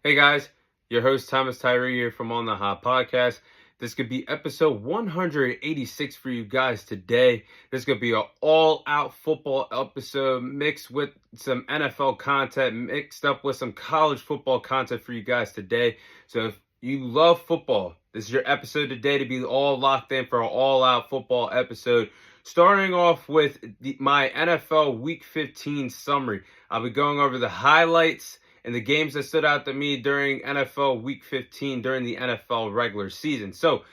Hey guys, your host Thomas Tyree here from On the Hot Podcast. This could be episode 186 for you guys today. This could be an all-out football episode mixed with some NFL content, mixed up with some college football content for you guys today. So if you love football, this is your episode today to be all locked in for an all-out football episode. Starting off with my NFL Week 15 summary. I'll be going over the highlights and the games that stood out to me during NFL Week 15 during the NFL regular season. So,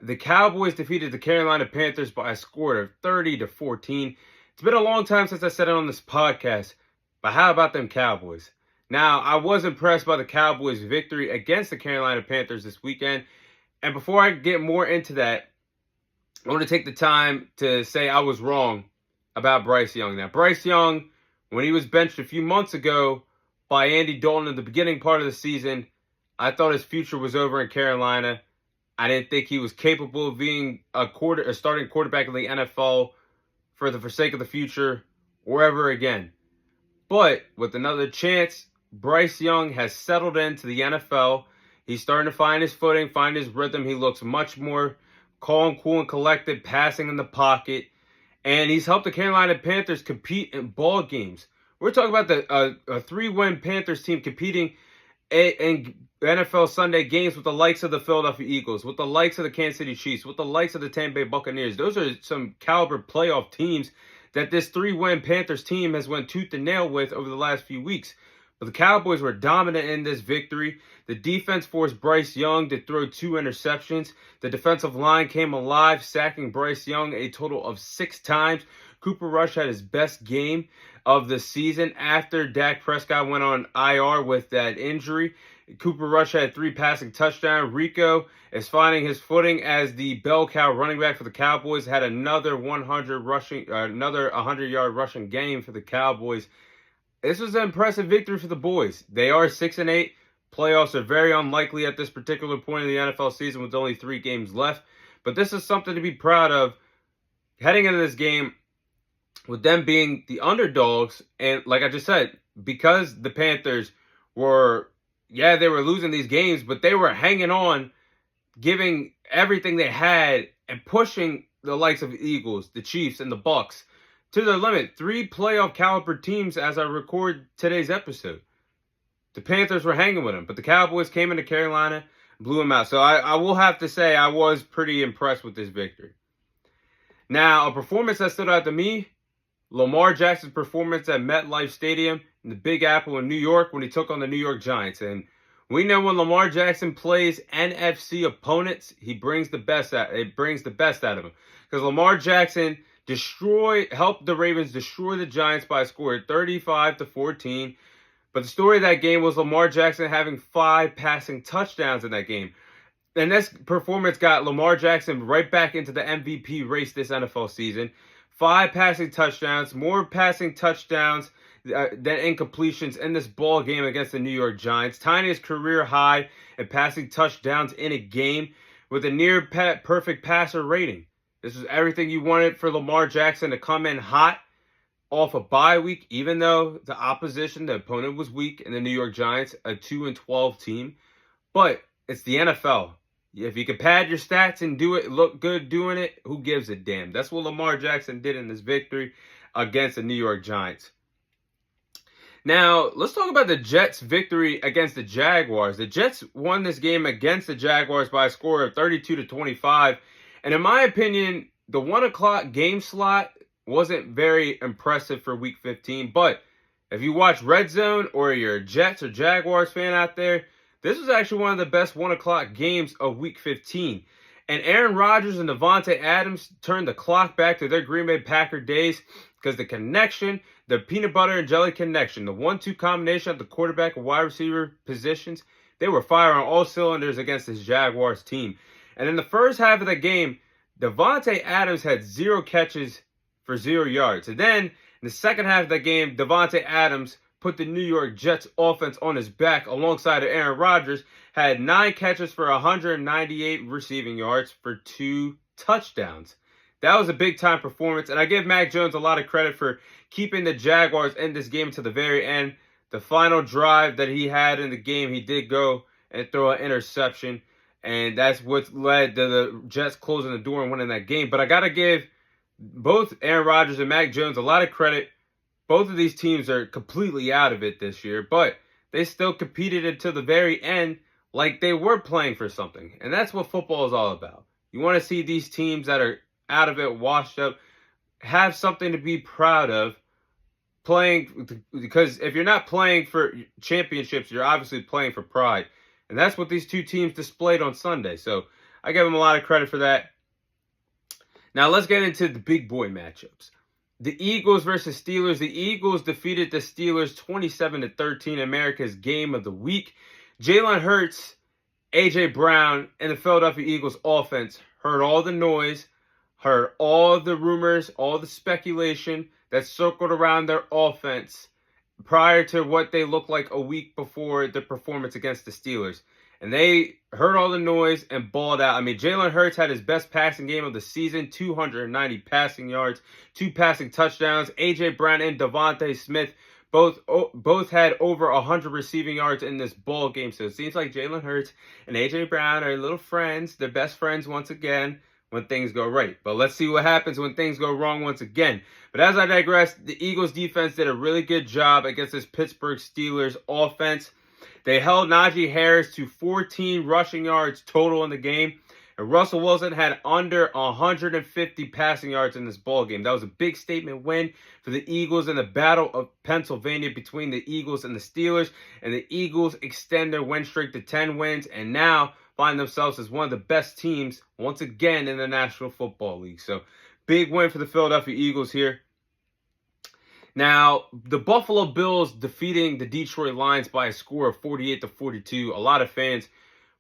the Cowboys defeated the Carolina Panthers by a score of 30-14. It's been a long time since I said it on this podcast, but how about them Cowboys? Now, I was impressed by the Cowboys' victory against the Carolina Panthers this weekend. And before I get more into that, I want to take the time to say I was wrong about Bryce Young. Now, Bryce Young, when he was benched a few months ago by Andy Dalton in the beginning part of the season, I thought his future was over in Carolina. I didn't think he was capable of being a starting quarterback in the NFL for the sake of the future or ever again. But with another chance, Bryce Young has settled into the NFL. He's starting to find his footing, find his rhythm. He looks much more calm, cool, and collected, passing in the pocket. And he's helped the Carolina Panthers compete in ball games. We're talking about a 3-win Panthers team competing in NFL Sunday games with the likes of the Philadelphia Eagles, with the likes of the Kansas City Chiefs, with the likes of the Tampa Bay Buccaneers. Those are some caliber playoff teams that this 3-win Panthers team has went tooth and nail with over the last few weeks. But the Cowboys were dominant in this victory. The defense forced Bryce Young to throw 2 interceptions. The defensive line came alive, sacking Bryce Young a total of 6 times. Cooper Rush had his best game of the season after Dak Prescott went on IR with that injury. Cooper Rush had 3 passing touchdowns. Rico is finding his footing as the bell cow running back for the Cowboys. Had another 100-yard rushing game for the Cowboys. This was an impressive victory for the boys. They are 6-8. Playoffs are very unlikely at this particular point in the NFL season with only 3 games left. But this is something to be proud of heading into this game, with them being the underdogs. And like I just said, because the Panthers were, they were losing these games, but they were hanging on, giving everything they had and pushing the likes of the Eagles, the Chiefs, and the Bucks to their limit. 3 playoff caliber teams as I record today's episode. The Panthers were hanging with them, but the Cowboys came into Carolina, blew them out. So I will have to say I was pretty impressed with this victory. Now, a performance that stood out to me, Lamar Jackson's performance at MetLife Stadium in the Big Apple in New York when he took on the New York Giants. And we know when Lamar Jackson plays NFC opponents, he brings the best out. It brings the best out of him, because Lamar Jackson helped the Ravens destroy the Giants by a score of 35-14. But the story of that game was Lamar Jackson having 5 passing touchdowns in that game. And this performance got Lamar Jackson right back into the MVP race this NFL season. 5 passing touchdowns, more passing touchdowns than incompletions in this ball game against the New York Giants. Tying his career high in passing touchdowns in a game with a near perfect passer rating. This was everything you wanted for Lamar Jackson to come in hot off a bye week, even though the opponent was weak in the New York Giants, a 2-12 team. But it's the NFL. If you can pad your stats and look good doing it, who gives a damn? That's what Lamar Jackson did in this victory against the New York Giants. Now, let's talk about the Jets' victory against the Jaguars. The Jets won this game against the Jaguars by a score of 32-25. And in my opinion, the 1 o'clock game slot wasn't very impressive for Week 15. But if you watch Red Zone or you're a Jets or Jaguars fan out there, this was actually one of the best 1 o'clock games of Week 15. And Aaron Rodgers and Davante Adams turned the clock back to their Green Bay Packer days, because the connection, the peanut butter and jelly connection, the 1-2 combination at the quarterback and wide receiver positions, they were firing on all cylinders against this Jaguars team. And in the first half of the game, Davante Adams had 0 catches for 0 yards. And then in the second half of the game, Davante Adams put the New York Jets offense on his back alongside of Aaron Rodgers, had 9 catches for 198 receiving yards for 2 touchdowns. That was a big-time performance, and I give Mac Jones a lot of credit for keeping the Jaguars in this game to the very end. The final drive that he had in the game, he did go and throw an interception, and that's what led to the Jets closing the door and winning that game. But I got to give both Aaron Rodgers and Mac Jones a lot of credit. Both of these teams are completely out of it this year, but they still competed until the very end like they were playing for something. And that's what football is all about. You want to see these teams that are out of it, washed up, have something to be proud of playing, because if you're not playing for championships, you're obviously playing for pride. And that's what these two teams displayed on Sunday. So I give them a lot of credit for that. Now let's get into the big boy matchups. The Eagles versus Steelers. The Eagles defeated the Steelers 27-13, America's game of the week. Jalen Hurts, A.J. Brown, and the Philadelphia Eagles offense heard all the noise, heard all the rumors, all the speculation that circled around their offense prior to what they looked like a week before the performance against the Steelers. And they heard all the noise and balled out. I mean, Jalen Hurts had his best passing game of the season, 290 passing yards, 2 passing touchdowns. A.J. Brown and Devontae Smith both had over 100 receiving yards in this ball game. So it seems like Jalen Hurts and A.J. Brown are little friends. They're best friends once again when things go right. But let's see what happens when things go wrong once again. But as I digress, the Eagles defense did a really good job against this Pittsburgh Steelers offense. They held Najee Harris to 14 rushing yards total in the game. And Russell Wilson had under 150 passing yards in this ball game. That was a big statement win for the Eagles in the Battle of Pennsylvania between the Eagles and the Steelers. And the Eagles extend their win streak to 10 wins and now find themselves as one of the best teams once again in the National Football League. So big win for the Philadelphia Eagles here. Now, the Buffalo Bills defeating the Detroit Lions by a score of 48-42. A lot of fans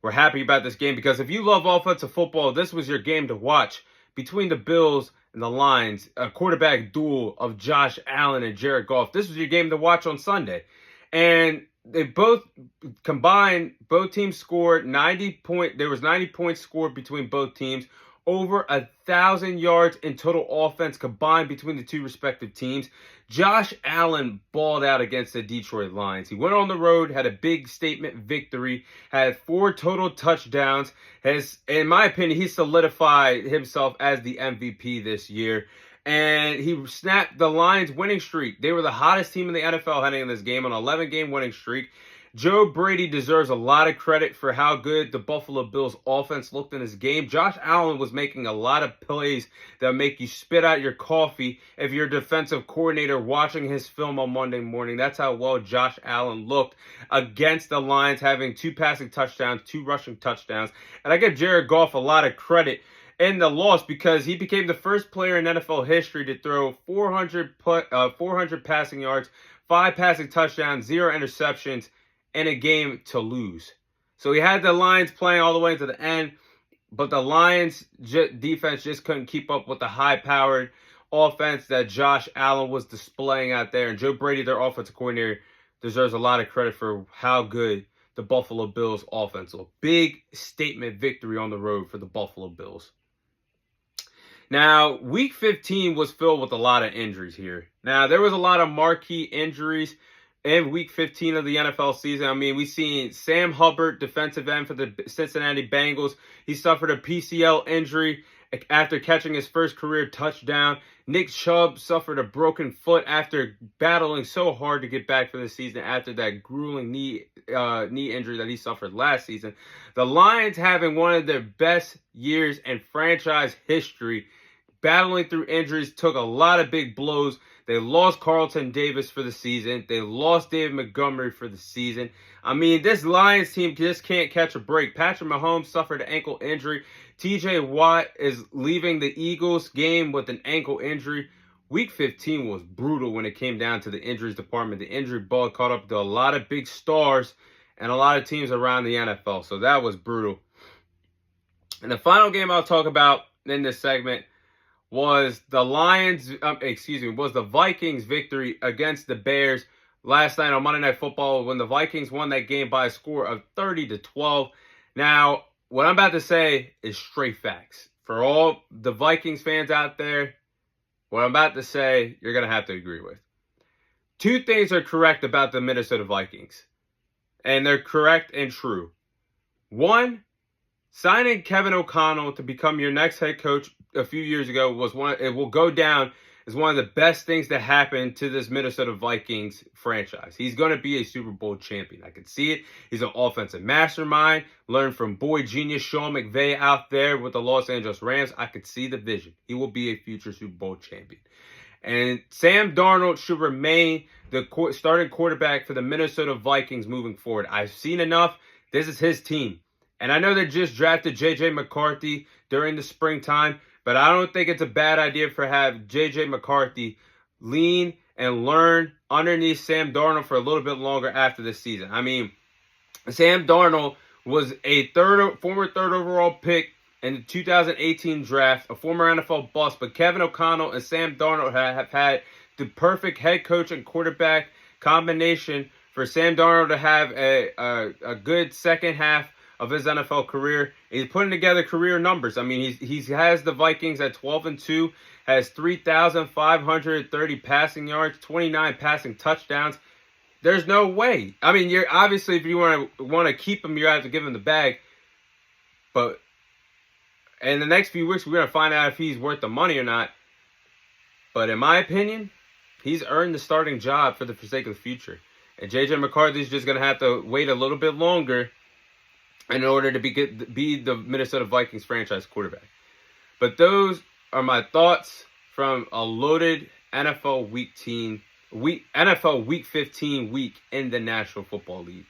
were happy about this game because if you love offensive football, this was your game to watch between the Bills and the Lions, a quarterback duel of Josh Allen and Jared Goff. This was your game to watch on Sunday. And they both combined, both teams scored 90 points. There was 90 points scored between both teams. Over 1,000 yards in total offense combined between the two respective teams. Josh Allen balled out against the Detroit Lions. He went on the road, had a big statement victory, had 4 total touchdowns. In my opinion, he solidified himself as the MVP this year. And he snapped the Lions' winning streak. They were the hottest team in the NFL heading in this game, an 11-game winning streak. Joe Brady deserves a lot of credit for how good the Buffalo Bills offense looked in this game. Josh Allen was making a lot of plays that make you spit out your coffee if you're a defensive coordinator watching his film on Monday morning. That's how well Josh Allen looked against the Lions, having 2 passing touchdowns, 2 rushing touchdowns. And I give Jared Goff a lot of credit in the loss because he became the first player in NFL history to throw 400 passing yards, 5 passing touchdowns, 0 interceptions, in a game to lose. So he had the Lions playing all the way to the end, but the Lions defense just couldn't keep up with the high-powered offense that Josh Allen was displaying out there. And Joe Brady, their offensive coordinator, deserves a lot of credit for how good the Buffalo Bills offense looked. Big statement victory on the road for the Buffalo Bills. Now, Week 15 was filled with a lot of injuries here. Now, there was a lot of marquee injuries in Week 15 of the NFL season. I mean, we've seen Sam Hubbard, defensive end for the Cincinnati Bengals. He suffered a PCL injury after catching his first career touchdown. Nick Chubb suffered a broken foot after battling so hard to get back for the season after that grueling knee injury that he suffered last season. The Lions, having one of their best years in franchise history, battling through injuries, took a lot of big blows. They lost Carlton Davis for the season. They lost David Montgomery for the season. I mean, this Lions team just can't catch a break. Patrick Mahomes suffered an ankle injury. TJ Watt is leaving the Eagles game with an ankle injury. Week 15 was brutal when it came down to the injuries department. The injury bug caught up to a lot of big stars and a lot of teams around the NFL. So that was brutal. And the final game I'll talk about in this segment was the Vikings victory against the Bears last night on Monday Night Football when the Vikings won that game by a score of 30-12. Now, what I'm about to say is straight facts. For all the Vikings fans out there, what I'm about to say, you're going to have to agree with. two things are correct about the Minnesota Vikings, and they're correct and true. One, signing Kevin O'Connell to become your next head coach a few years ago it will go down as one of the best things that happened to this Minnesota Vikings franchise. He's going to be a Super Bowl champion. I can see it. He's an offensive mastermind. Learned from boy genius Sean McVay out there with the Los Angeles Rams. I could see the vision. He will be a future Super Bowl champion. And Sam Darnold should remain the starting quarterback for the Minnesota Vikings moving forward. I've seen enough. This is his team. And I know they just drafted J.J. McCarthy during the springtime, but I don't think it's a bad idea for have J.J. McCarthy lean and learn underneath Sam Darnold for a little bit longer after this season. I mean, Sam Darnold was a former third overall pick in the 2018 draft, a former NFL bust, but Kevin O'Connell and Sam Darnold have had the perfect head coach and quarterback combination for Sam Darnold to have a good second half of his NFL career. He's putting together career numbers. I mean, he has the Vikings at 12-2, has 3,530 passing yards, 29 passing touchdowns. There's no way. I mean, you're obviously, if you want to keep him, you have to give him the bag. But in the next few weeks, we're going to find out if he's worth the money or not. But in my opinion, he's earned the starting job for the sake of the future. And J.J. McCarthy's just going to have to wait a little bit longer in order to be the Minnesota Vikings franchise quarterback. But those are my thoughts from a loaded NFL Week 15 week in the National Football League.